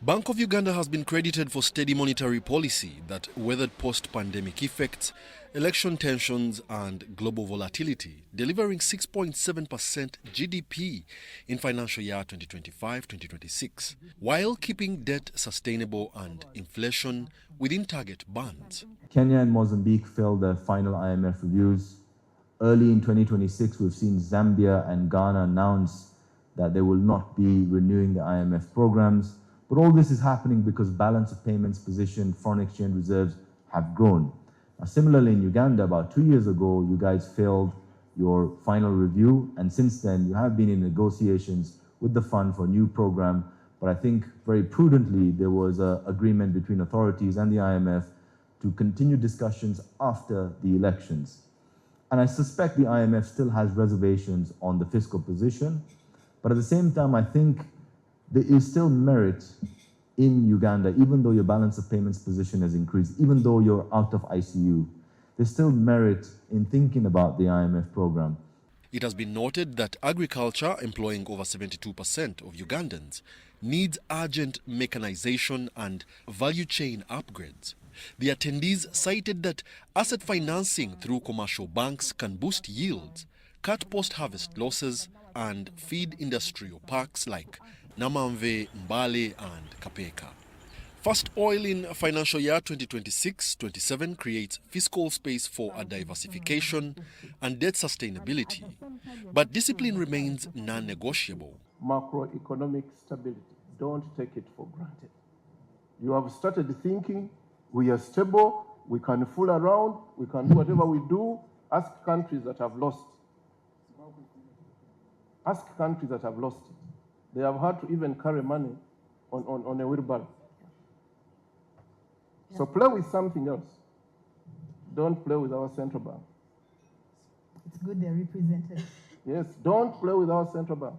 Bank of Uganda has been credited for steady monetary policy that weathered post-pandemic effects, election tensions and global volatility, delivering 6.7% GDP in financial year 2025-2026, while keeping debt sustainable and inflation within target bands. Kenya and Mozambique failed their final IMF reviews. Early in 2026, we've seen Zambia and Ghana announce that they will not be renewing the IMF programs. But all this is happening because balance of payments position, foreign exchange reserves have grown. Now, similarly, in Uganda, about 2 years ago, you guys failed your final review. And since then, you have been in negotiations with the fund for a new program. But I think very prudently, there was an agreement between authorities and the IMF to continue discussions after the elections. And I suspect the IMF still has reservations on the fiscal position. But at the same time, I think there is still merit in Uganda, even though your balance of payments position has increased, even though you're out of ICU. There's still merit in thinking about the IMF program. It has been noted that agriculture, employing over 72% of Ugandans, needs urgent mechanization and value chain upgrades. The attendees cited that asset financing through commercial banks can boost yields, cut post-harvest losses, and feed industrial parks like Namamve, Mbale, and Kapeka. First oil in financial year 2026-27 creates fiscal space for a diversification and debt sustainability, but discipline remains non-negotiable. Macroeconomic stability, don't take it for granted. You have started thinking, we are stable, we can fool around, we can do whatever we do. Ask countries that have lost. Ask countries that have lost it. They have had to even carry money on a wheelbarrow. Yeah. So play with something else. Don't play with our central bank. It's good they're represented. Yes, don't play with our central bank.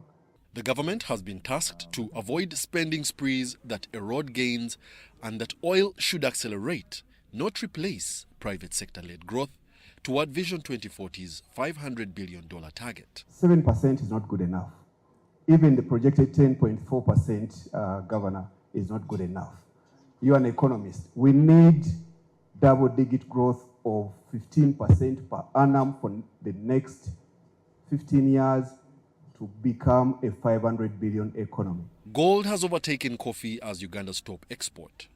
The government has been tasked to avoid spending sprees that erode gains and that oil should accelerate, not replace private sector-led growth toward Vision 2040's $500 billion target. 7% is not good enough. Even the projected 10.4% governor is not good enough. You're an economist. We need double-digit growth of 15% per annum for the next 15 years to become a 500 billion economy. Gold has overtaken coffee as Uganda's top export.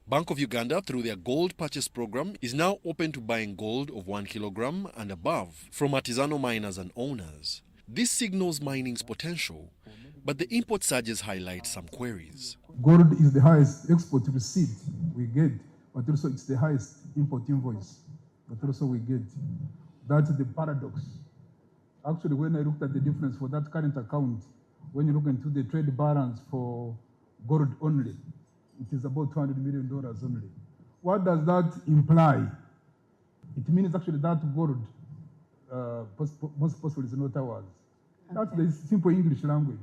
Bank of Uganda, through their gold purchase program, is now open to buying gold of 1 kilogram and above from artisanal miners and owners. This signals mining's potential, but the import surges highlight some queries. Gold is the highest export receipt we get, but also it's the highest import invoice, but also we get. That's the paradox. Actually, when I looked at the difference for that current account, when you look into the trade balance for gold only, it is about $200 million only. What does that imply? It means actually that gold, most possibly, is not ours. That's the simple English language.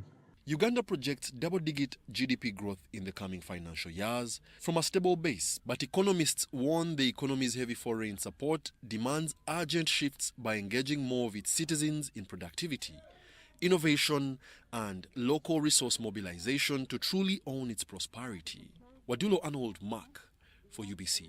Uganda projects double-digit GDP growth in the coming financial years from a stable base, but economists warn the economy's heavy foreign support demands urgent shifts by engaging more of its citizens in productivity, innovation, and local resource mobilization to truly own its prosperity. Wadulo Arnold Mark for UBC.